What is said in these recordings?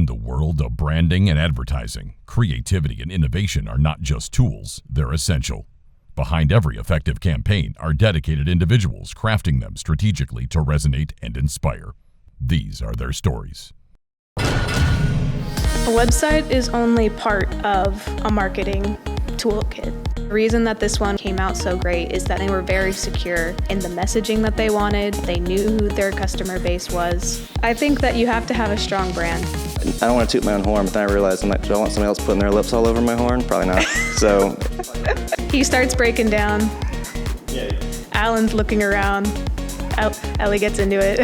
In the world of branding and advertising, creativity and innovation are not just tools, they're essential. Behind every effective campaign are dedicated individuals crafting them strategically to resonate and inspire. These are their stories. A website is only part of a marketing toolkit. The reason that this one came out so great is that they were very secure in the messaging that they wanted. They knew who their customer base was. I think that you have to have a strong brand. I don't want to toot my own horn, but then I realized, do I want somebody else putting their lips all over my horn? Probably not. So He starts breaking down. yeah. Alan's looking around. Ellie gets into it.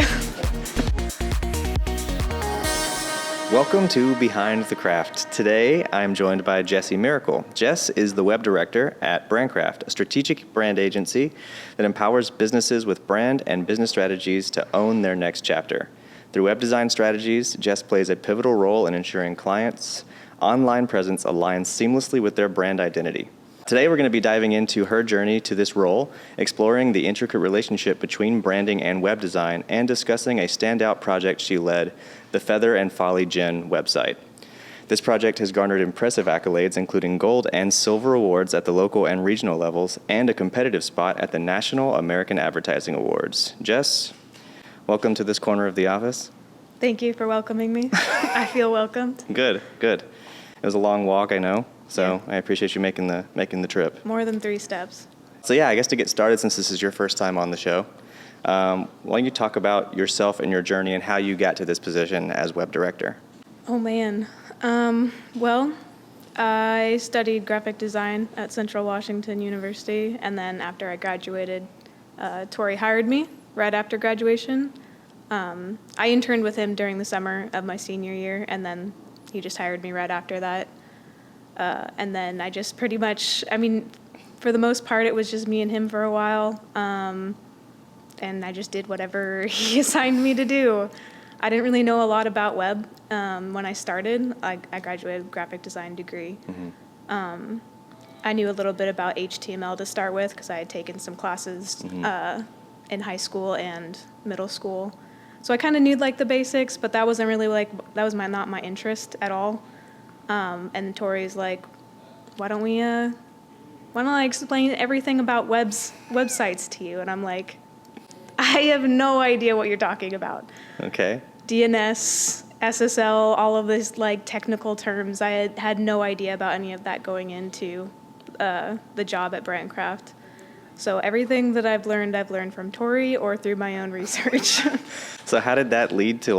Welcome to Behind the Craft. Today, I'm joined by Jessie Miracle. Jess is the web director at Brandcraft, a strategic brand agency that empowers businesses with brand and business strategies to own their next chapter. Through web design strategies, Jess plays a pivotal role in ensuring clients' online presence aligns seamlessly with their brand identity. Today, we're going to be diving into her journey to this role, exploring the intricate relationship between branding and web design, and discussing a standout project she led, the Feather and Folly Gin website. This project has garnered impressive accolades, including gold and silver awards at the local and regional levels, and a competitive spot at the National American Advertising Awards. Jess, welcome to this corner of the office. Thank you for welcoming me. I feel welcomed. Good. It was a long walk, I know, so yeah. I appreciate you making the trip. More than 3 steps. So yeah, I guess to get started, since this is your first time on the show, why don't you talk about yourself and your journey and how you got to this position as web director? Oh man. Well, I studied graphic design at Central Washington University, and then after I graduated, Tori hired me right after graduation. I interned with him during the summer of my senior year, and then he just hired me right after that. And then I just pretty much, for the most part, it was just me and him for a while. And I just did whatever he assigned me to do. I didn't really know a lot about web when I started. I graduated with a graphic design degree. Mm-hmm. I knew a little bit about HTML to start with because I had taken some classes in high school and middle school. So I kind of knew the basics, but that wasn't really not my interest at all. And Tori's like, why don't I explain everything about websites to you? And I'm like, I have no idea what you're talking about. Okay. DNS, SSL, all of these technical terms. I had no idea about any of that going into the job at Brandcraft. So everything that I've learned from Tori or through my own research. So how did that lead to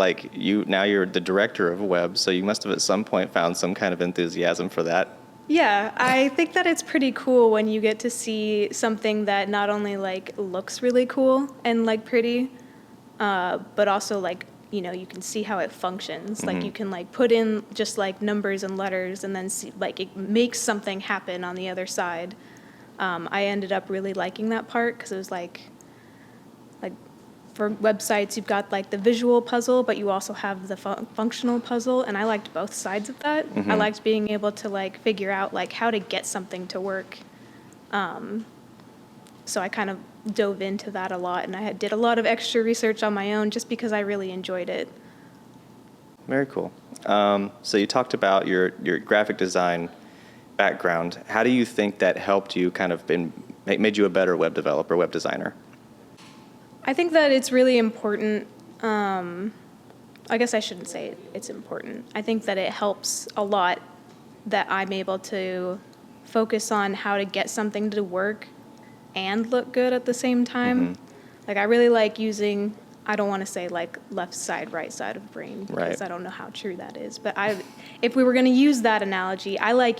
now you're the director of web, so you must have at some point found some kind of enthusiasm for that? Yeah, I think that it's pretty cool when you get to see something that not only looks really cool and pretty, but also you can see how it functions. Mm-hmm. You can put in just numbers and letters and then see it makes something happen on the other side. I ended up really liking that part because it was for websites, you've got the visual puzzle, but you also have the functional puzzle, and I liked both sides of that. Mm-hmm. I liked being able to figure out how to get something to work. So I kind of dove into that a lot, and I did a lot of extra research on my own just because I really enjoyed it. Very cool. So you talked about your graphic design background. How do you think that helped you made you a better web developer, web designer? I think that it's really important. I guess I shouldn't say it's important. I think that it helps a lot that I'm able to focus on how to get something to work and look good at the same time. Mm-hmm. I really like using, I don't want to say left side, right side of brain, because right. I don't know how true that is. But if we were going to use that analogy, I like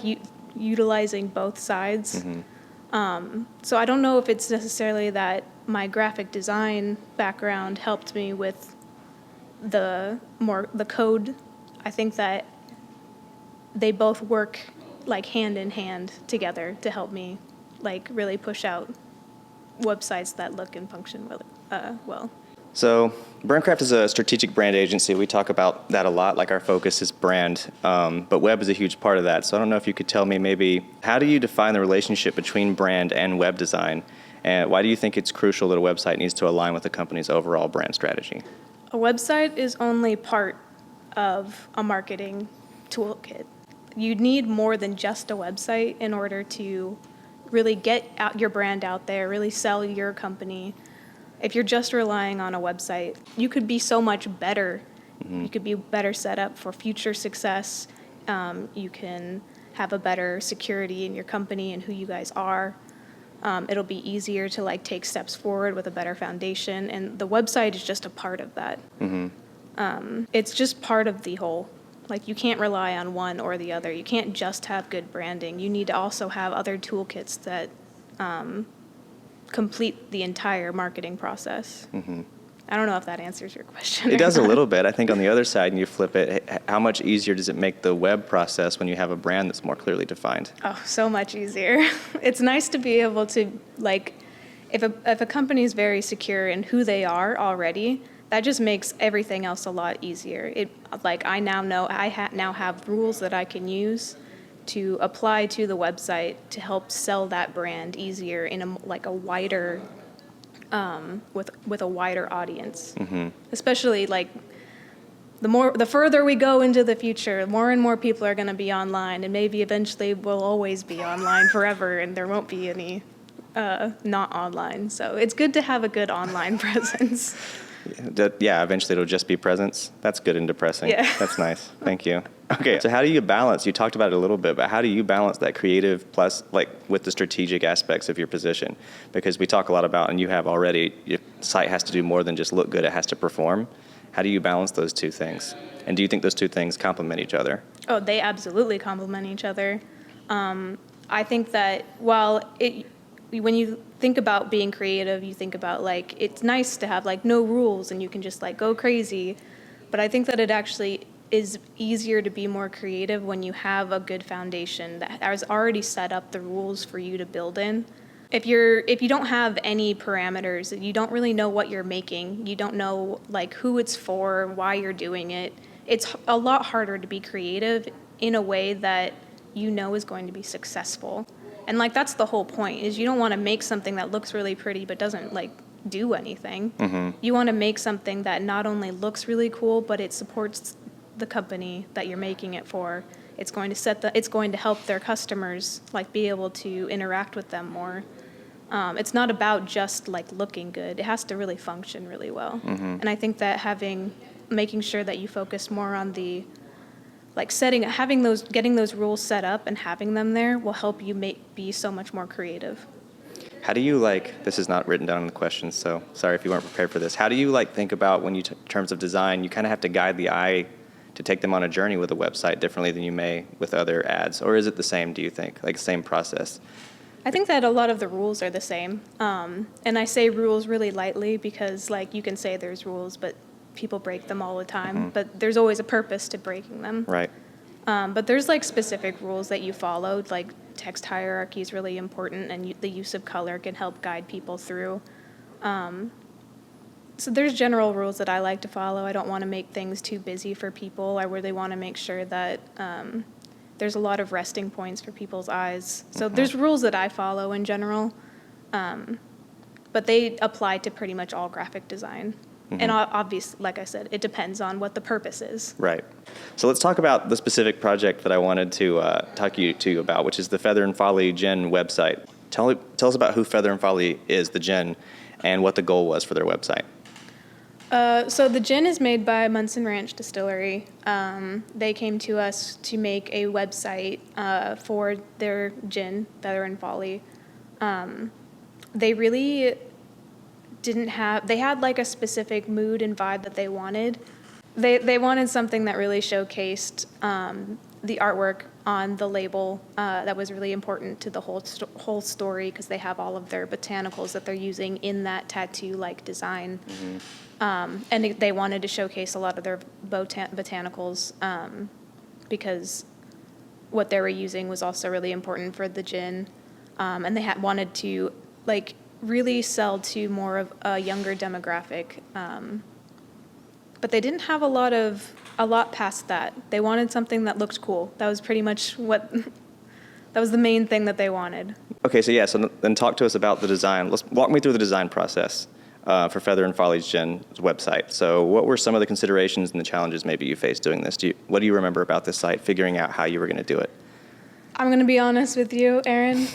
utilizing both sides. Mm-hmm. So I don't know if it's necessarily that my graphic design background helped me with the code. I think that they both work hand in hand together to help me really push out websites that look and function well. So Brandcraft is a strategic brand agency. We talk about that a lot, our focus is brand, but web is a huge part of that. So I don't know if you could tell me maybe, how do you define the relationship between brand and web design? And why do you think it's crucial that a website needs to align with the company's overall brand strategy? A website is only part of a marketing toolkit. You need more than just a website in order to really get out your brand out there, really sell your company. If you're just relying on a website, you could be so much better. You could be better set up for future success. You can have a better security in your company and who you guys are. It'll be easier to like take steps forward with a better foundation, and the website is just a part of that. It's just part of the whole. Like, you can't rely on one or the other. You can't just have good branding. You need to also have other toolkits that complete the entire marketing process. I don't know if that answers your question. It or does a not. little bit. I think on the other side, and you flip it, how much easier does it make the web process when you have a brand that's more clearly defined? Oh, so much easier. It's nice to be able to, like, if a company is very secure in who they are already, that just makes everything else a lot easier. I now know now have rules that I can use to apply to the website to help sell that brand easier in a wider, with a wider audience. Especially like the further we go into the future, more and more people are going to be online, and maybe eventually we'll always be online forever, and there won't be any not online. So it's good to have a good online presence. Yeah, eventually it'll just be presence. That's good and depressing. Yeah. That's nice. Thank you. Okay, so how do you balance, you talked about it a little bit, but how do you balance that creative plus, like, with the strategic aspects of your position? Because we talk a lot about, and you have already, your site has to do more than just look good, it has to perform. How do you balance those two things? And do you think those two things complement each other? Oh, they absolutely complement each other. I think that when you think about being creative, you think about like, it's nice to have like no rules and you can just like go crazy. But I think that it actually is easier to be more creative when you have a good foundation that has already set up the rules for you to build in. If you don't have any parameters, you don't really know what you're making, you don't know like who it's for, why you're doing it, it's a lot harder to be creative in a way that you know is going to be successful. And like that's the whole point, is you don't want to make something that looks really pretty but doesn't like do anything. You want to make something that not only looks really cool, but it supports the company that you're making it for. It's going to help their customers like be able to interact with them more. It's not about just like looking good. It has to really function really well. And I think that making sure that you focus more on the like getting those rules set up and having them there will help you be so much more creative. How do you this is not written down in the questions, so sorry if you weren't prepared for this. How do you think about when in terms of design, you kind of have to guide the eye to take them on a journey with a website differently than you may with other ads? Or is it the same, do you think? Like same process? I think that a lot of the rules are the same. And I say rules really lightly because like you can say there's rules, but people break them all the time. But there's always a purpose to breaking them. Right. But there's like specific rules that you followed, like text hierarchy is really important, and the use of color can help guide people through. So there's general rules that I like to follow. I don't want to make things too busy for people. I really want to make sure that there's a lot of resting points for people's eyes. So there's rules that I follow in general, but they apply to pretty much all graphic design. And obviously, like I said, it depends on what the purpose is. Right. So let's talk about the specific project that I wanted to talk to you about, which is the Feather and Folly Gin website. Tell us about who Feather and Folly is, the gin, and what the goal was for their website. So the gin is made by Munson Ranch Distillery. They came to us to make a website for their gin, Feather and Folly. They really they had like a specific mood and vibe that they wanted. They wanted something that really showcased the artwork on the label that was really important to the whole story, because they have all of their botanicals that they're using in that tattoo-like design. And they wanted to showcase a lot of their botanicals because what they were using was also really important for the gin. And they wanted to like really sell to more of a younger demographic. But they didn't have a lot past that. They wanted something that looked cool. That was pretty much that was the main thing that they wanted. Okay, so then talk to us about the design. Walk me through the design process. for Feather and Follies Gen's website. So what were some of the considerations and the challenges maybe you faced doing this? What do you remember about this site, figuring out how you were going to do it? I'm going to be honest with you, Aaron.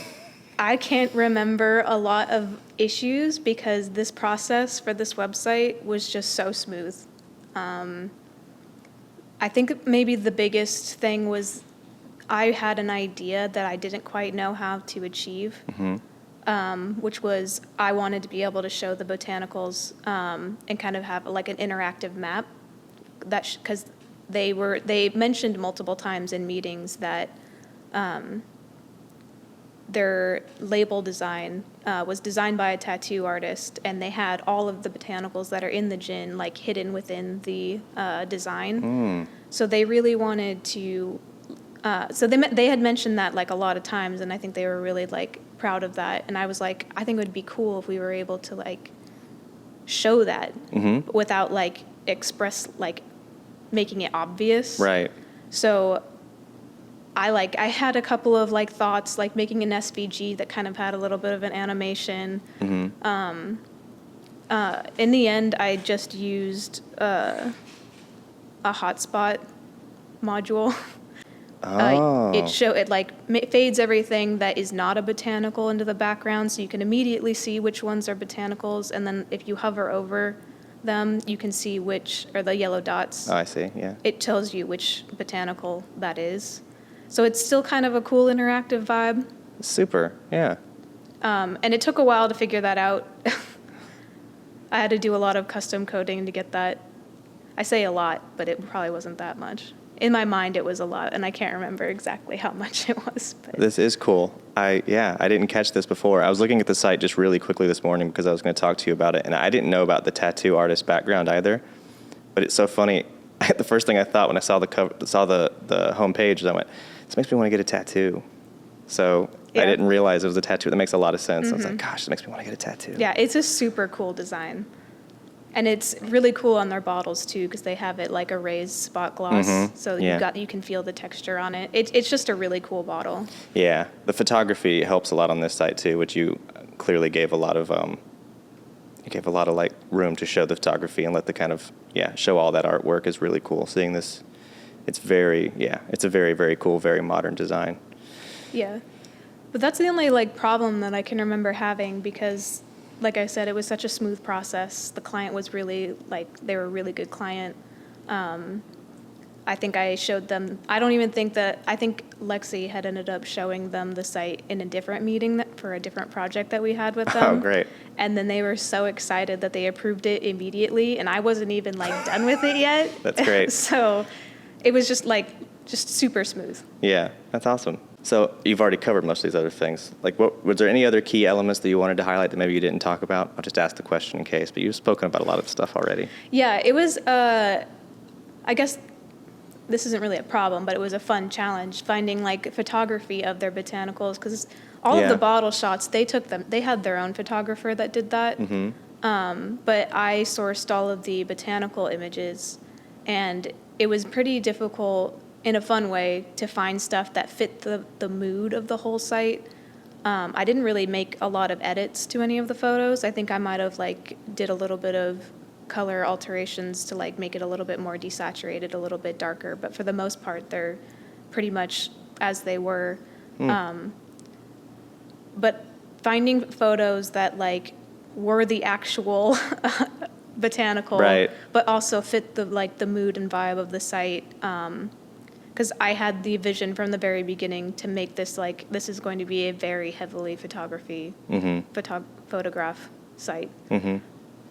I can't remember a lot of issues because this process for this website was just so smooth. I think maybe the biggest thing was I had an idea that I didn't quite know how to achieve, which was I wanted to be able to show the botanicals and kind of have like an interactive map. That because they mentioned multiple times in meetings that their label design was designed by a tattoo artist, and they had all of the botanicals that are in the gin like hidden within the design. So they really wanted to. So they had mentioned that like a lot of times, and I think they were really like proud of that. And I was like, I think it would be cool if we were able to like show that without like making it obvious. Right. So I had a couple of like thoughts, like making an SVG that kind of had a little bit of an animation. In the end, I just used a hotspot module. It fades everything that is not a botanical into the background, so you can immediately see which ones are botanicals, and then if you hover over them, you can see which are the yellow dots. Oh, I see, yeah. It tells you which botanical that is. So it's still kind of a cool interactive vibe. Super, yeah. And it took a while to figure that out. I had to do a lot of custom coding to get that. I say a lot, but it probably wasn't that much. In my mind, it was a lot, and I can't remember exactly how much it was. But. This is cool. I didn't catch this before. I was looking at the site just really quickly this morning because I was going to talk to you about it, and I didn't know about the tattoo artist background either. But it's so funny. The first thing I thought when I saw the homepage is I went, this makes me want to get a tattoo. So I didn't realize it was a tattoo. That makes a lot of sense. I was like, gosh, this makes me want to get a tattoo. Yeah, it's a super cool design. And it's really cool on their bottles too, because they have it like a raised spot gloss, so you can feel the texture on it. It's just a really cool bottle. Yeah, the photography helps a lot on this site too, which you clearly gave a lot of like room to show the photography and let the kind of show all that artwork is really cool. Seeing this, it's a very very cool, very modern design. Yeah, but that's the only like problem that I can remember having because. Like I said, it was such a smooth process. The client was really, they were a really good client. I think I showed them, I think Lexi had ended up showing them the site in a different meeting for a different project that we had with them. Oh, great. And then they were so excited that they approved it immediately, and I wasn't even, done with it yet. That's great. So it was just super smooth. Yeah, that's awesome. So you've already covered most of these other things. Was there any other key elements that you wanted to highlight that maybe you didn't talk about? I'll just ask the question in case, but you've spoken about a lot of stuff already. Yeah, it was, I guess this isn't really a problem, but it was a fun challenge finding photography of their botanicals because all of the bottle shots, they had their own photographer that did that. But I sourced all of the botanical images, and it was pretty difficult in a fun way to find stuff that fit the mood of the whole site. I didn't really make a lot of edits to any of the photos. I think I might have did a little bit of color alterations to make it a little bit more desaturated, a little bit darker, but for the most part they're pretty much as they were. But finding photos that were the actual botanical, right, but also fit the mood and vibe of the site. Because I had the vision from the very beginning to make this this is going to be a very heavily photograph site,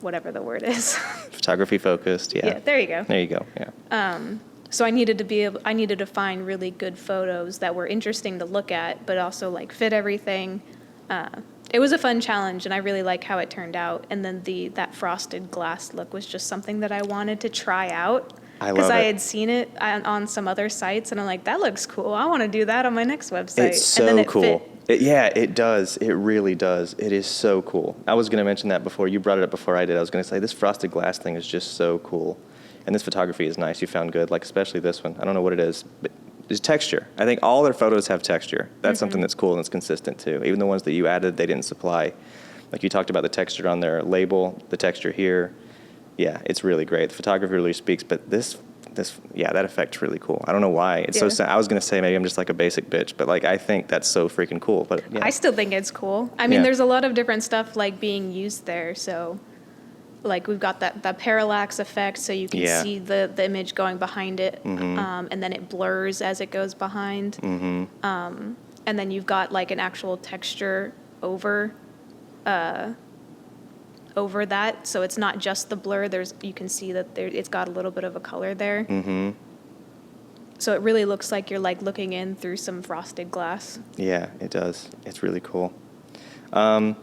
whatever the word is. Photography focused, yeah. Yeah, there you go. There you go, yeah. So I needed to find really good photos that were interesting to look at, but also fit everything. It was a fun challenge, and I really like how it turned out. And then that frosted glass look was just something that I wanted to try out. Because I had seen it on some other sites, and I'm like, that looks cool. I want to do that on my next website. It's so and then cool. It does. It really does. It is so cool. I was going to mention that before. You brought it up before I did. I was going to say, this frosted glass thing is just so cool. And this photography is nice. You found good, especially this one. I don't know what it is, but it's texture. I think all their photos have texture. That's something that's cool and it's consistent, too. Even the ones that you added, they didn't supply. Like you talked about the texture on their label, the texture here. Yeah, it's really great. The photography really speaks, but this, that effect's really cool. I don't know why. It's so. I was gonna say maybe I'm just like a basic bitch, but like I think that's so freaking cool. But yeah. I still think it's cool. I mean, there's a lot of different stuff like being used there. So, like we've got that parallax effect, so you can see the image going behind it, and then it blurs as it goes behind. And then you've got like an actual texture over that, so it's not just the blur. You can see that it's got a little bit of a color there. So it really looks like you're like looking in through some frosted glass. Yeah, it does. It's really cool. So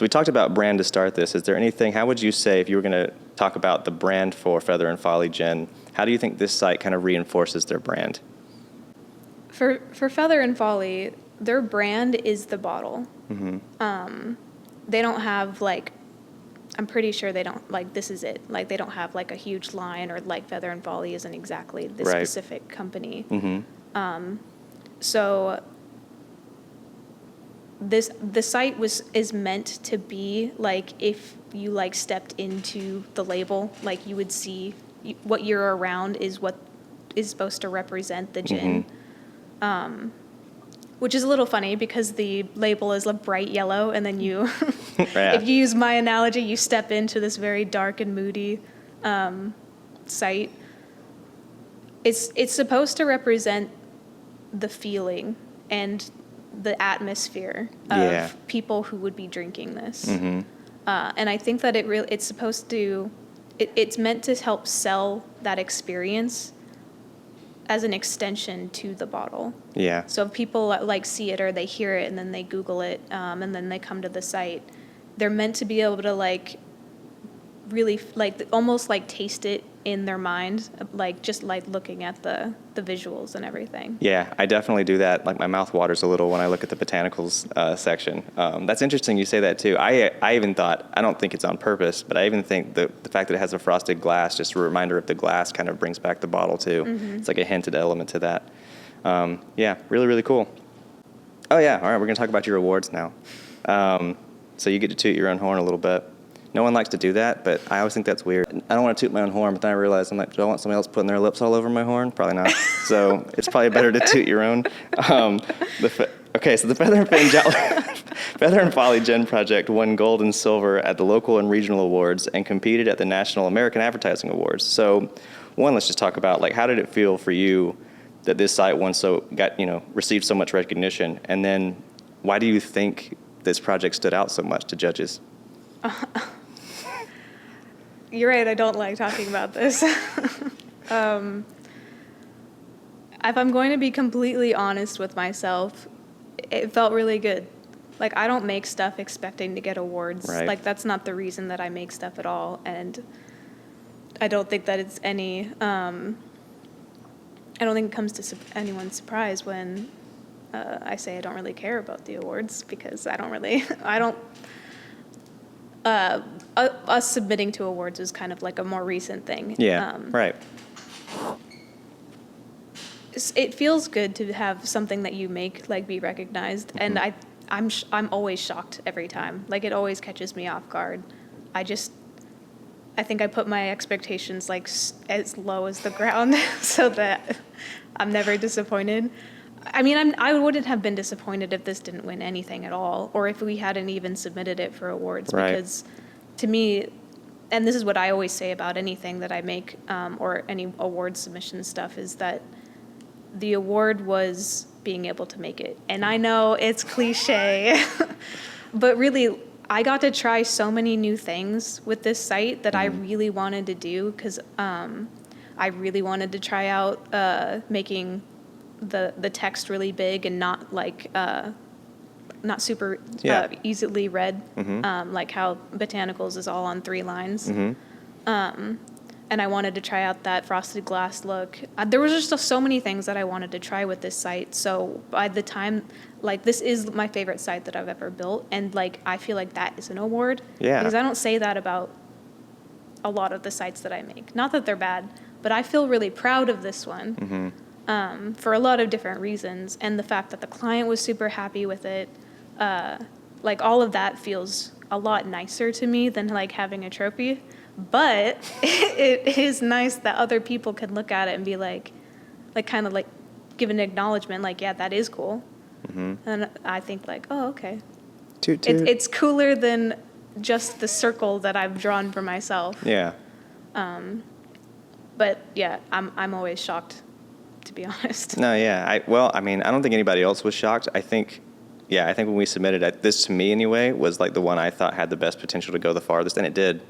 we talked about brand to start this. Is there anything? How would you say, if you were going to talk about the brand for Feather and Folly Gen, how do you think this site kind of reinforces their brand? For Feather and Folly, their brand is the bottle. They don't have like, I'm pretty sure they don't, like, this is it. Like, they don't have, like, a huge line, or, like, Feather and Folly isn't exactly this specific company. So the site is meant to be, like, if you, like, stepped into the label, like, you would see what you're around is what is supposed to represent the gin. Which is a little funny because the label is a bright yellow, and then you, if you use my analogy, you step into this very dark and moody site. It's supposed to represent the feeling and the atmosphere of people who would be drinking this. And I think that it's supposed to, it's meant to help sell that experience as an extension to the bottle. So if people like see it or they hear it and then they Google it, and then they come to the site, they're meant to be able to like really like almost like taste it in their mind, like just like looking at the visuals and everything. Yeah, I definitely do that. Like my mouth waters a little when I look at the botanicals section. That's interesting you say that too. I even thought, I don't think it's on purpose, but I even think the fact that it has a frosted glass, just a reminder of the glass, kind of brings back the bottle too. It's like a hinted element to that. Yeah, really, really cool. Oh yeah, all right, we're gonna talk about your awards now. So you get to toot your own horn a little bit. No one likes to do that, but I always think that's weird. I don't want to toot my own horn, but then I realize, I'm like, do I want somebody else putting their lips all over my horn? Probably not. So it's probably better to toot your own. So the Feather and Folly Gen Project won gold and silver at the local and regional awards and competed at the National American Advertising Awards. So one, let's just talk about, like, how did it feel for you that this site received so much recognition? And then why do you think this project stood out so much to judges? You're right, I don't like talking about this. If I'm going to be completely honest with myself, it felt really good. Like, I don't make stuff expecting to get awards. Right. Like, that's not the reason that I make stuff at all. And I don't think that it's I don't think it comes to anyone's surprise when I say I don't really care about the awards, because us submitting to awards is kind of like a more recent thing. Yeah, right. It feels good to have something that you make like be recognized, and I'm always shocked every time. Like, it always catches me off guard. I think I put my expectations like as low as the ground so that I'm never disappointed. I mean, I wouldn't have been disappointed if this didn't win anything at all, or if we hadn't even submitted it for awards. Right. Because to me, and this is what I always say about anything that I make, or any award submission stuff, is that the award was being able to make it. And I know it's cliche, but really, I got to try so many new things with this site that I really wanted to do, because I really wanted to try out making the text really big and not like not super easily read, like how Botanicals is all on 3 lines. And I wanted to try out that frosted glass look. There was just so many things that I wanted to try with this site. So by the time, like, this is my favorite site that I've ever built, and like I feel like that is an award. Yeah. Because I don't say that about a lot of the sites that I make. Not that they're bad, but I feel really proud of this one. For a lot of different reasons, and the fact that the client was super happy with it, like all of that feels a lot nicer to me than like having a trophy. But it is nice that other people can look at it and be like kind of like give an acknowledgement, like, yeah, that is cool. And I think like, oh, okay. Toot, toot. It's cooler than just the circle that I've drawn for myself. Yeah. But yeah, I'm always shocked, to be honest. No, yeah. I don't think anybody else was shocked. I think when we submitted it, this to me anyway was like the one I thought had the best potential to go the farthest, and it did.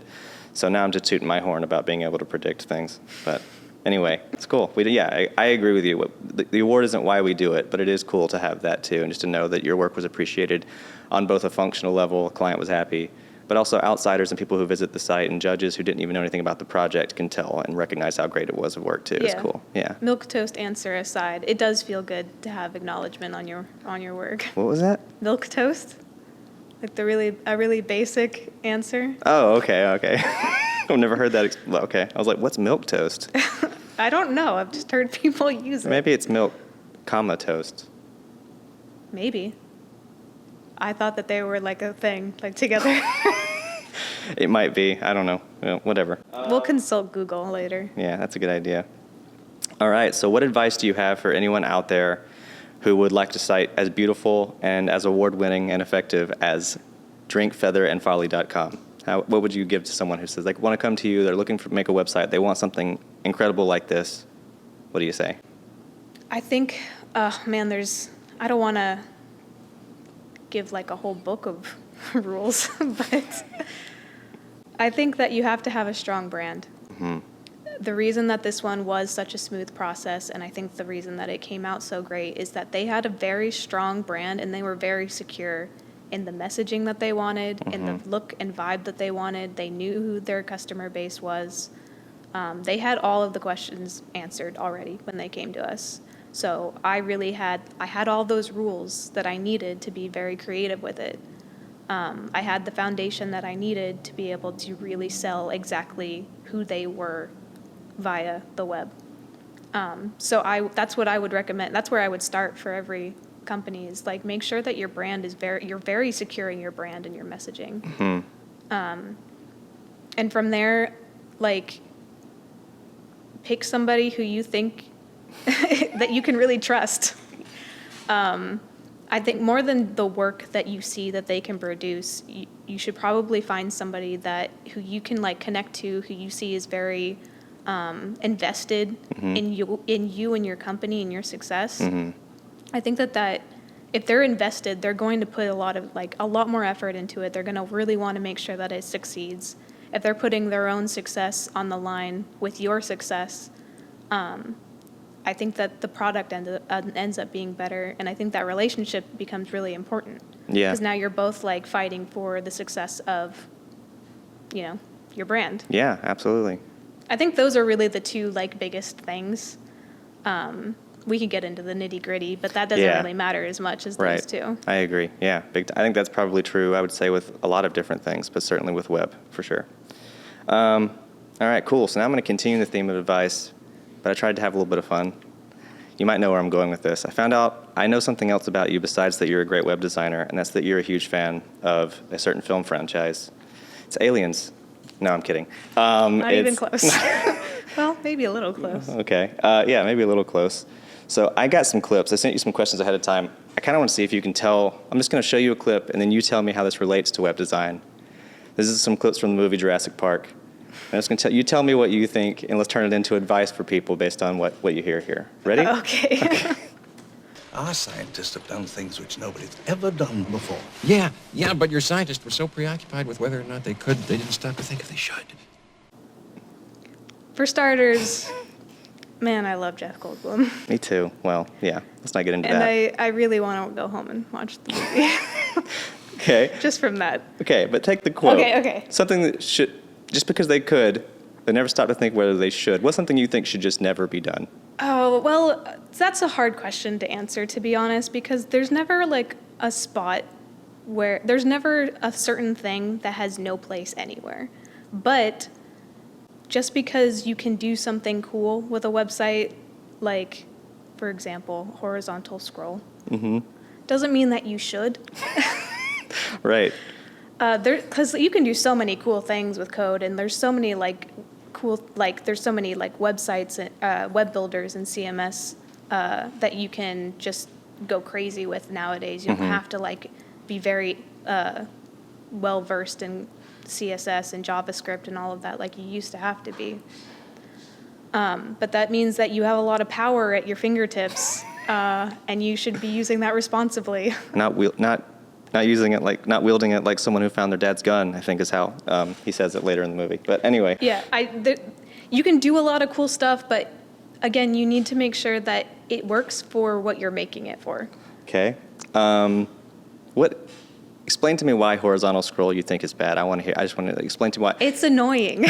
So now I'm just tooting my horn about being able to predict things. But anyway, it's cool. I agree with you. The award isn't why we do it, but it is cool to have that too, and just to know that your work was appreciated on both a functional level, client was happy, but also outsiders and people who visit the site and judges who didn't even know anything about the project can tell and recognize how great it was of work too. It's cool. Yeah. Milquetoast answer aside, it does feel good to have acknowledgement on your work. What was that? Milquetoast? Like a really basic answer? Oh, okay. I've never heard that. Okay. I was like, what's milk toast? I don't know. I've just heard people use it. Maybe it's milk, toast. Maybe. I thought that they were like a thing, like together. It might be. I don't know. Well, whatever. We'll consult Google later. Yeah, that's a good idea. All right. So what advice do you have for anyone out there who would like to cite as beautiful and as award-winning and effective as drinkfeatherandfolly.com? What would you give to someone who says they want to come to you, they're looking to make a website, they want something incredible like this? What do you say? I think, I don't want to give like a whole book of rules, but I think that you have to have a strong brand. Mm-hmm. The reason that this one was such a smooth process, and I think the reason that it came out so great, is that they had a very strong brand and they were very secure in the messaging that they wanted, in the look and vibe that they wanted. They knew who their customer base was. They had all of the questions answered already when they came to us. So I had all those rules that I needed to be very creative with it. I had the foundation that I needed to be able to really sell exactly who they were via the web. So that's what I would recommend. That's where I would start for every company, is like make sure that your brand is you're very secure in your brand and your messaging. Mm-hmm. And from there, like, pick somebody who you think that you can really trust. I think more than the work that you see that they can produce, you should probably find somebody who you can like connect to, who you see is very invested in you and your company and your success. Mm-hmm. I think that if they're invested, they're going to put a lot more effort into it. They're going to really want to make sure that it succeeds. If they're putting their own success on the line with your success, I think that the product ends up being better, and I think that relationship becomes really important. Yeah. Because now you're both like fighting for the success of, your brand. Yeah, absolutely. I think those are really the two like biggest things. We can get into the nitty-gritty, but that doesn't really matter as much as those two. I agree. Yeah, I think that's probably true, I would say, with a lot of different things, but certainly with web, for sure. All right, cool. So now I'm going to continue the theme of advice, but I tried to have a little bit of fun. You might know where I'm going with this. I found out I know something else about you besides that you're a great web designer, and that's that you're a huge fan of a certain film franchise. It's Aliens. No, I'm kidding. Not even close. Well, maybe a little close. Okay. Yeah, maybe a little close. So I got some clips. I sent you some questions ahead of time. I kind of want to see if you can tell. I'm just going to show you a clip, and then you tell me how this relates to web design. This is some clips from the movie Jurassic Park. I'm just going to you tell me what you think, and let's turn it into advice for people based on what you hear here. Ready? Okay. Our scientists have done things which nobody's ever done before. Yeah, but your scientists were so preoccupied with whether or not they could, they didn't stop to think if they should. For starters, man, I love Jeff Goldblum. Me too. Well, yeah, let's not get into that. And I really want to go home and watch the movie. Okay. Just from that. Okay, but take the quote. Okay. Something that should, just because they could, they never stop to think whether they should. What's something you think should just never be done? Oh, well, that's a hard question to answer, to be honest, because there's never like a spot where there's never a certain thing that has no place anywhere. But just because you can do something cool with a website, like, for example, horizontal scroll, doesn't mean that you should. Right. Because you can do so many cool things with code, and there's so many there's so many websites, web builders and CMS that you can just go crazy with nowadays. You don't have to be very well versed in CSS and JavaScript and all of that like you used to have to be. But that means that you have a lot of power at your fingertips, and you should be using that responsibly. Not wielding it like someone who found their dad's gun, I think is how he says it later in the movie. But anyway. Yeah, you can do a lot of cool stuff, but again, you need to make sure that it works for what you're making it for. Okay. Explain to me why horizontal scroll you think is bad. I just want to explain to me why. It's annoying.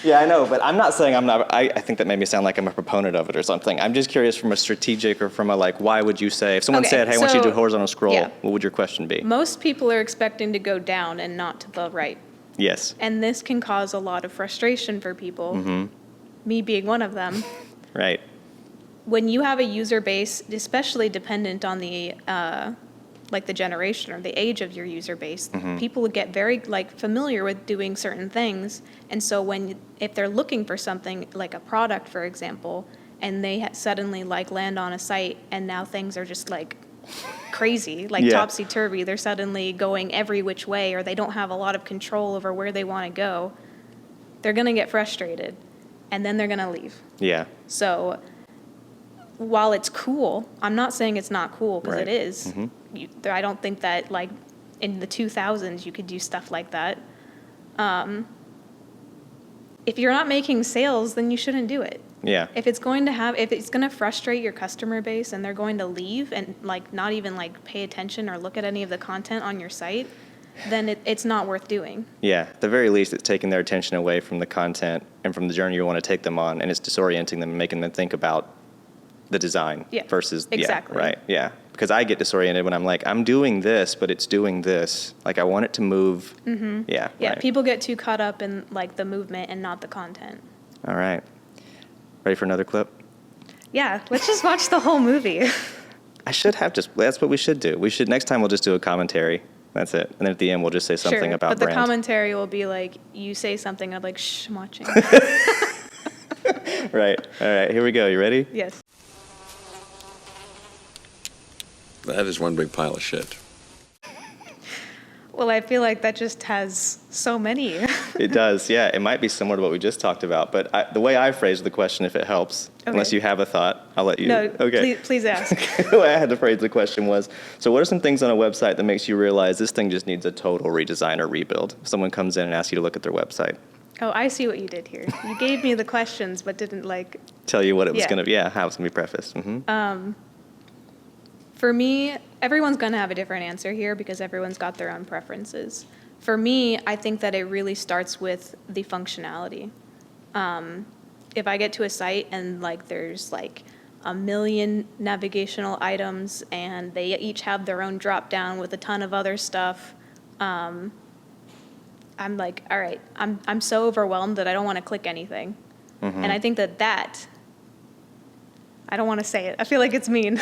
Yeah, I know, but I'm not saying I'm not. I think that made me sound like I'm a proponent of it or something. I'm just curious from a strategic or from a why would you say, if someone said, hey, I want you to do horizontal scroll, what would your question be? Most people are expecting to go down and not to the right. Yes. And this can cause a lot of frustration for people, me being one of them. Right. When you have a user base, especially dependent on the the generation or the age of your user base, people would get very familiar with doing certain things. And so if they're looking for something like a product, for example, and they suddenly land on a site and now things are just crazy, topsy-turvy, they're suddenly going every which way, or they don't have a lot of control over where they want to go, they're going to get frustrated and then they're going to leave. Yeah. So while it's cool, I'm not saying it's not cool, because it is. I don't think that in the 2000s you could do stuff like that. If you're not making sales, then you shouldn't do it. Yeah. If it's going to frustrate your customer base and they're going to leave and not even pay attention or look at any of the content on your site, then it's not worth doing. Yeah. At the very least, it's taking their attention away from the content and from the journey you want to take them on, and it's disorienting them and making them think about the design versus exactly. Yeah, right. Yeah. Because I get disoriented when I'm doing this, but it's doing this. I want it to move. Yeah. Yeah. Right. People get too caught up in the movement and not the content. All right. Ready for another clip? Yeah. Let's just watch the whole movie. That's what we should do. Next time we'll just do a commentary. That's it. And then at the end we'll just say something about but the brand. commentary will be you say something, I'm shh, I'm watching. Right. All right. Here we go. You ready? Yes. That is one big pile of shit. Well, I feel like that just has so many. It does, yeah. It might be similar to what we just talked about, but the way I phrased the question, if it helps, unless you have a thought, I'll let you. No, okay. please ask. The way I had to phrase the question was, so what are some things on a website that makes you realize this thing just needs a total redesign or rebuild? If someone comes in and asks you to look at their website. Oh, I see what you did here. You gave me the questions, but didn't tell you what it was going to be, how it's going to be prefaced. For me, everyone's going to have a different answer here because everyone's got their own preferences. For me, I think that it really starts with the functionality. If I get to a site and there's a million navigational items and they each have their own drop down with a ton of other stuff, I'm all right, I'm so overwhelmed that I don't want to click anything. And I think that I don't want to say it. I feel like it's mean.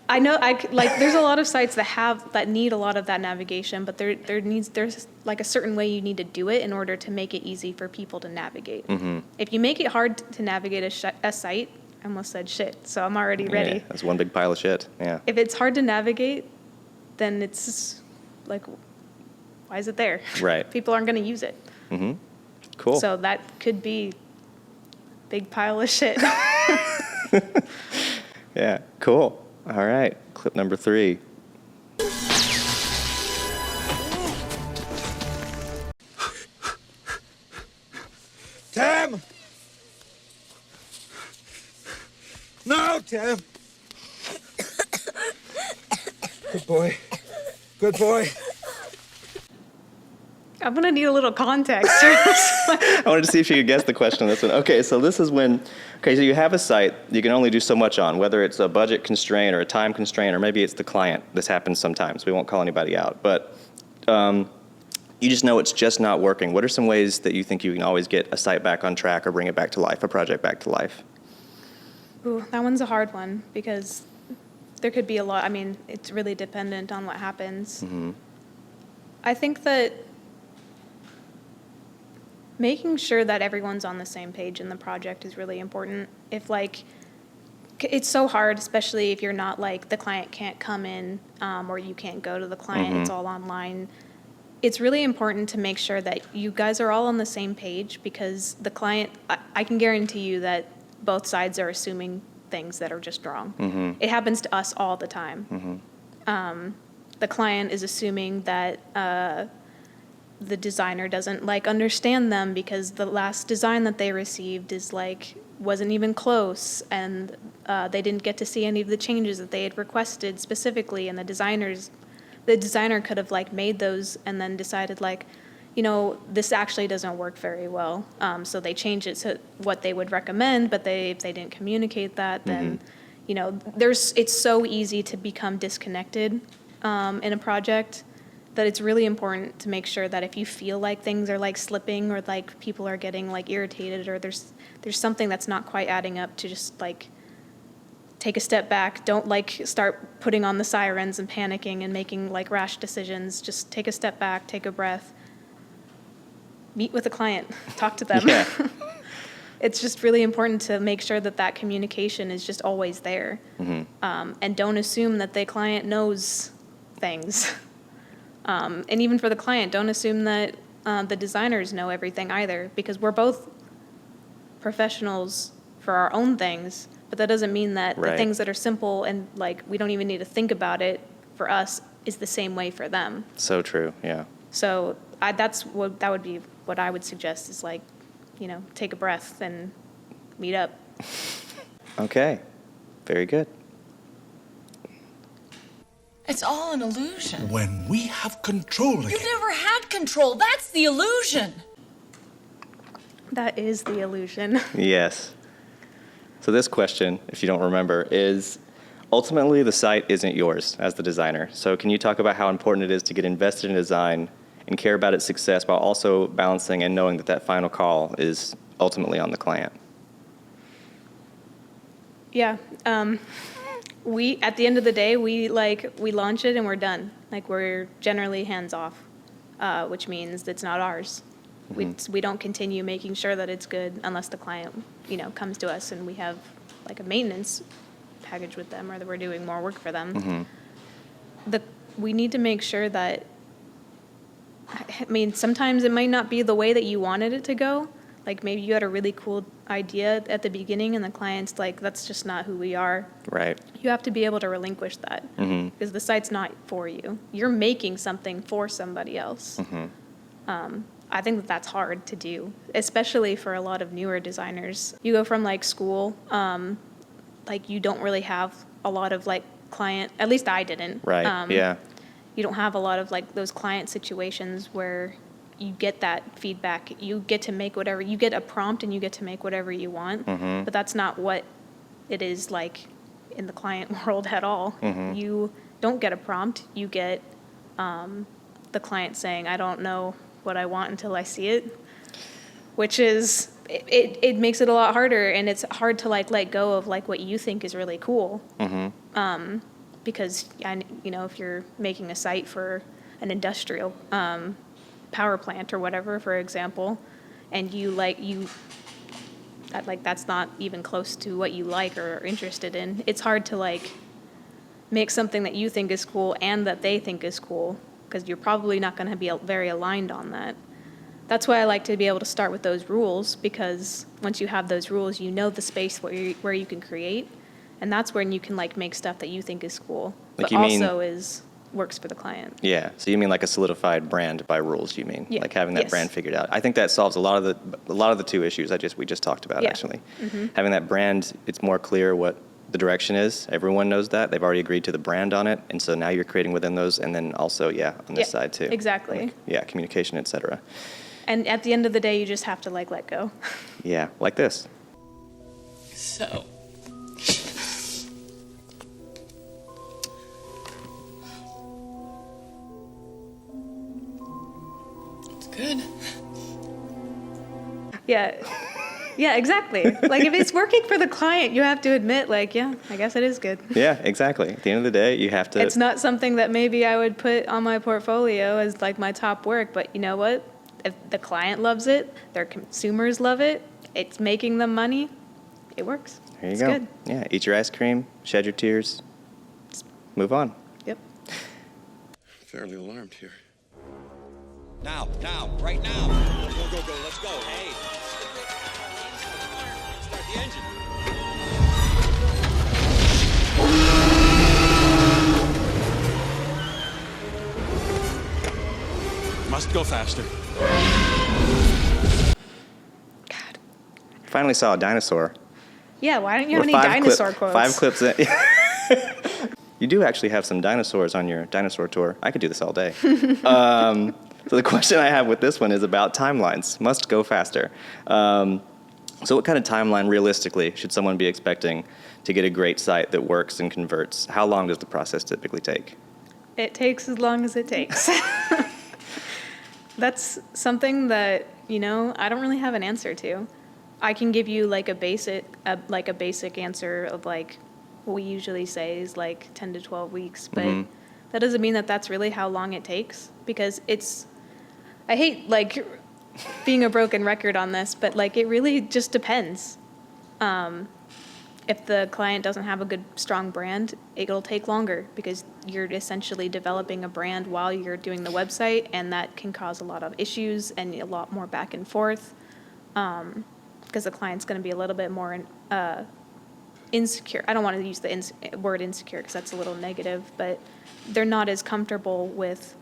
I know there's a lot of sites that need a lot of that navigation, but there's a certain way you need to do it in order to make it easy for people to navigate. If you make it hard to navigate a site, I almost said shit, so I'm already ready. Yeah, that's one big pile of shit. Yeah. If it's hard to navigate, then it's why is it there? Right. People aren't going to use it. Cool. So that could be big pile of shit. Yeah, cool. All right, clip number 3. Tim! No, Tim! Good boy. Good boy. I'm going to need a little context. I wanted to see if you could guess the question on this one. Okay, so this is so you have a site you can only do so much on, whether it's a budget constraint or a time constraint, or maybe it's the client. This happens sometimes. We won't call anybody out. But you just know it's just not working. What are some ways that you think you can always get a site back on track or bring it back to life, a project back to life? Ooh, that one's a hard one because There could be a lot. I mean, it's really dependent on what happens. I think that making sure that everyone's on the same page in the project is really important. If like, it's so hard, especially if you're not like, the client can't come in, or you can't go to the client, it's all online. It's really important to make sure that you guys are all on the same page, because the client, I can guarantee you that both sides are assuming things that are just wrong. It happens to us all the time. The client is assuming that the designer doesn't like understand them because the last design that they received is like wasn't even close, and they didn't get to see any of the changes that they had requested specifically, and the designer could have like made those and then decided like, you know, this actually doesn't work very well, so they changed it to what they would recommend, but if they didn't communicate that, then you know, it's so easy to become disconnected in a project, that it's really important to make sure that if you feel like things are like slipping, or like people are getting like irritated, or there's something that's not quite adding up, to just like take a step back. Don't like start putting on the sirens and panicking and making like rash decisions. Just take a step back, take a breath, meet with the client, talk to them. Yeah. It's just really important to make sure that that communication is just always there. And don't assume that the client knows things. And even for the client, don't assume that the designers know everything either, because we're both professionals for our own things, but that doesn't mean that the things that are simple and like we don't even need to think about it for us is the same way for them. So true, yeah. So that would be what I would suggest, is like, you know, take a breath and meet up. Okay, very good. It's all an illusion. When we have control again. You never had control. That's the illusion. That is the illusion. Yes. So this question, if you don't remember, is ultimately the site isn't yours as the designer. So can you talk about how important it is to get invested in design and care about its success, while also balancing and knowing that that final call is ultimately on the client? Yeah. We, at the end of the day, we launch it and we're done. Like, we're generally hands off, which means it's not ours. We don't continue making sure that it's good unless the client, you know, comes to us and we have like a maintenance package with them, or that we're doing more work for them. We need to make sure that, I mean, sometimes it might not be the way that you wanted it to go. Like, maybe you had a really cool idea at the beginning and the client's like, that's just not who we are. Right. You have to be able to relinquish that, because the site's not for you. You're making something for somebody else. I think that that's hard to do, especially for a lot of newer designers. You go from like school, like you don't really have a lot of like client, at least I didn't. Right, yeah. You don't have a lot of like those client situations where you get that feedback. You get to make whatever, you get a prompt and you get to make whatever you want, but that's not what it is like in the client world at all. You don't get a prompt, you get the client saying, I don't know what I want until I see it, which is, it makes it a lot harder, and it's hard to like let go of like what you think is really cool. Because, you know, if you're making a site for an industrial power plant or whatever, for example, and that's not even close to what you like or are interested in, it's hard to like make something that you think is cool and that they think is cool, because you're probably not going to be very aligned on that. That's why I like to be able to start with those rules, because once you have those rules, you know the space where you can create, and that's when you can like make stuff that you think is cool, Like, but you mean, also works for the client. Yeah, so you mean like a solidified brand by rules, you mean? Yeah. Like having that Yes. brand figured out. I think that solves a lot of the two issues we just talked about, Yeah. actually. Having that brand, it's more clear what the direction is. Everyone knows that. They've already agreed to the brand on it, and so now you're creating within those, and then also, on this Yeah, side too. exactly. Like, communication, et cetera. And at the end of the day, you just have to like let go. Yeah, like this. So, it's good. Yeah. Yeah, exactly. Like, if it's working for the client, you have to admit, like, yeah, I guess it is good. Yeah, exactly. At the end of the day, you have to. It's not something that maybe I would put on my portfolio as like my top work, but you know what? If the client loves it, their consumers love it, it's making them money, it works. There you It's go. good. Yeah, eat your ice cream, shed your tears, move on. Yep. Fairly alarmed here. Now, right now. Go, let's go. Hey. Start the engine. Must go faster. God. Finally saw a dinosaur. Yeah, why don't you have We're any dinosaur quotes? 5 clips in. You do actually have some dinosaurs on your dinosaur tour. I could do this all day. So the question I have with this one is about timelines. Must go faster. So what kind of timeline, realistically, should someone be expecting to get a great site that works and converts? How long does the process typically take? It takes as long as it takes. That's something that, I don't really have an answer to. I can give you like a basic answer of like what we usually say is like 10 to 12 weeks, but that doesn't mean that that's really how long it takes, because I hate like being a broken record on this, but like it really just depends. If the client doesn't have a good, strong brand, it'll take longer because you're essentially developing a brand while you're doing the website, and that can cause a lot of issues and a lot more back and forth, because the client's going to be a little bit more insecure. I don't want to use the word insecure because that's a little negative, but they're not as comfortable with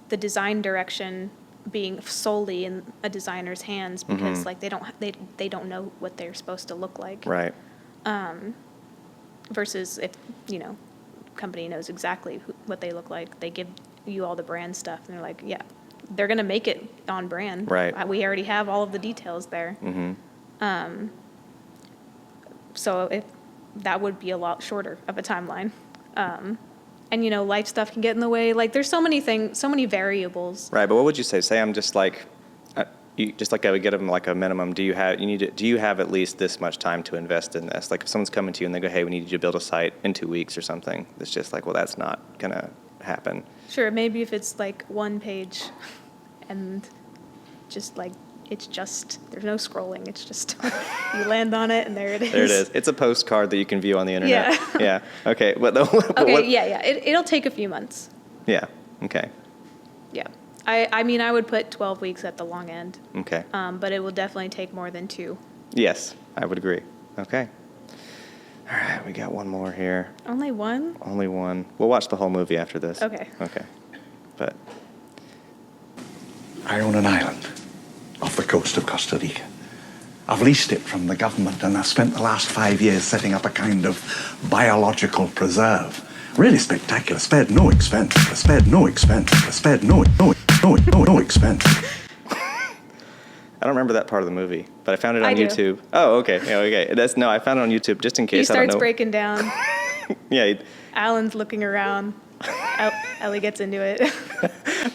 the design direction being solely in a designer's hands, because like they don't know what they're supposed to look like. Right. Versus if, company knows exactly what they look like, they give you all the brand stuff and they're like, yeah, they're going to make it on brand. Right. We already have all of the details there. So if that would be a lot shorter of a timeline. And, life stuff can get in the way. Like, there's so many things, so many variables. Right, but what would you say? Say I'm just like, I would get them like a minimum. Do you have at least this much time to invest in this? Like if someone's coming to you and they go, hey, we need you to build a site in 2 weeks or something, it's just like, well, that's not gonna happen. Sure, maybe if it's like one page and just like, there's no scrolling. It's just, you land on it and there it is. There it is. It's a postcard that you can view on the internet. Yeah. Yeah. Okay. Yeah. It'll take a few months. Yeah. Okay. Yeah. I mean, I would put 12 weeks at the long end. Okay. But it will definitely take more than 2. Yes, I would agree. Okay. All right, we got one more here. Only one? Only one. We'll watch the whole movie after this. Okay. Okay. But I own an island off the coast of Costa Rica. I've leased it from the government, and I've spent the last 5 years setting up a kind of biological preserve. Really spectacular. Spared no expense. Spared no expense. Spared no expense. I don't remember that part of the movie, but I found it on I do. YouTube. Oh, okay. Yeah, okay. I found it on YouTube just in He case. I don't starts know. breaking down. Yeah. Alan's looking around. Ellie gets into it.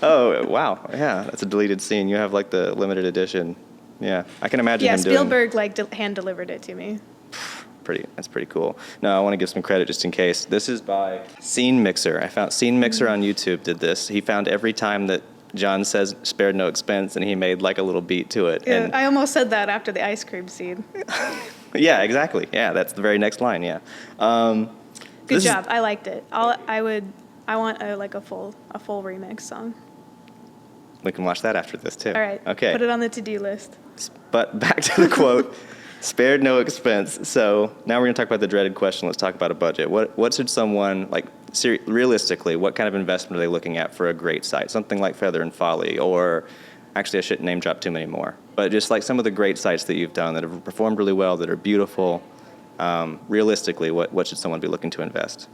Oh, wow. Yeah, that's a deleted scene. You have like the limited edition. Yeah, I can imagine Yeah, him Spielberg hand delivered it to me. That's pretty cool. No, I want to give some credit just in case. This is by Scene Mixer. I found Scene Mixer on YouTube did this. He found every time that John says spared no expense, and he made like a little beat to it. Yeah, And I almost said that after the ice cream scene. yeah, exactly. Yeah, that's the very next line. Yeah. Good job. I liked it. I want a full remix song. We can watch that after this too. All right. Okay. Put it on the to-do list. But back to the quote, spared no expense. So now we're going to talk about the dreaded question. Let's talk about a budget. What should someone, realistically, what kind of investment are they looking at for a great site? Something like Feather and Folly, or actually I shouldn't name drop too many more. But just like some of the great sites that you've done that have performed really well, that are beautiful, realistically, what should someone be looking to invest?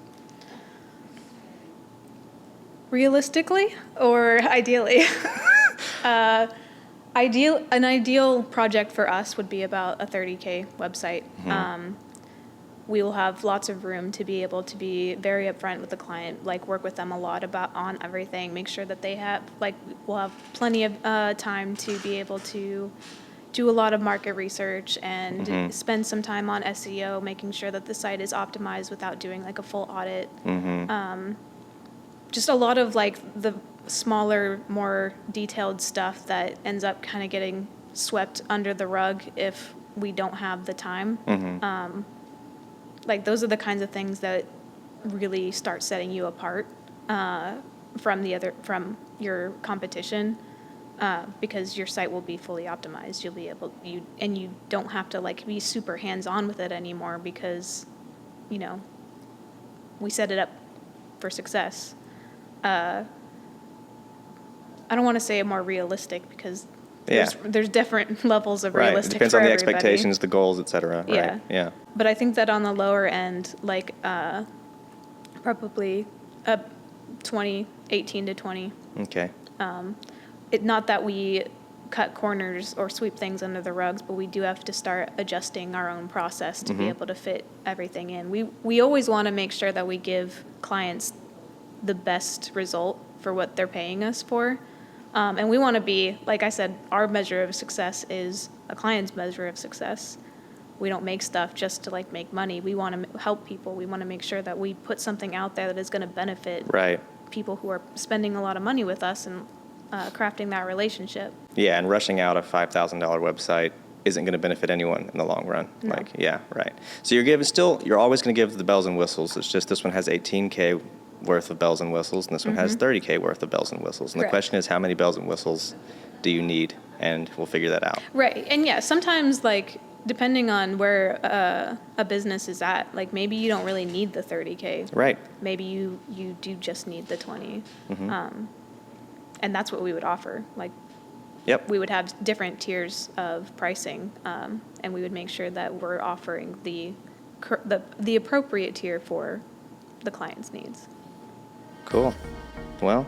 Realistically or ideally? An ideal project for us would be about a 30K website. We will have lots of room to be able to be very upfront with the client, work with them a lot on everything, make sure that they have, we'll have plenty of time to be able to do a lot of market research and spend some time on SEO, making sure that the site is optimized without doing like a full audit. Just a lot of like the smaller, more detailed stuff that ends up kind of getting swept under the rug if we don't have the time. Like those are the kinds of things that really start setting you apart from your competition, because your site will be fully optimized. You'll be able and you don't have to like be super hands-on with it anymore because, you know, we set it up for success. I don't want to say more realistic because there's different levels of realistic. It depends for on the everybody. expectations, the goals, etc. Right? Yeah. Yeah. But I think that on the lower end, like probably 18 to 20. Okay. Not that we cut corners or sweep things under the rugs, but we do have to start adjusting our own process to be able to fit everything in. We always want to make sure that we give clients the best result for what they're paying us for. And we want to be, like I said, our measure of success is a client's measure of success. We don't make stuff just to like make money. We want to help people. We want to make sure that we put something out there that is going to benefit people who are spending a lot of money with us and crafting that relationship. Yeah, and rushing out a $5,000 website isn't going to benefit anyone in the long run. No. Like, yeah, right. So you're always going to give the bells and whistles. It's just this one has $18K worth of bells and whistles, and this one has $30K worth of bells and whistles. And the question is, how many bells and whistles do you need? And we'll figure that out. Right. And yeah, sometimes like depending on where a business is at, like maybe you don't really need the 30K. Right. Maybe you do just need the 20. And that's what we would offer. Like, we would have different tiers of pricing, and we would make sure that we're offering the appropriate tier for the client's needs. Cool. Well,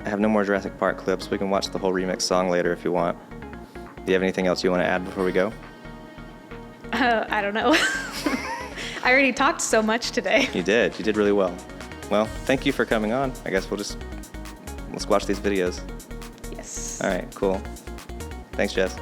I have no more Jurassic Park clips. We can watch the whole remix song later if you want. Do you have anything else you want to add before we go? I don't know. I already talked so much today. You did. You did really well. Well, thank you for coming on. I guess let's watch these videos. Yes. All right, cool. Thanks, Jess.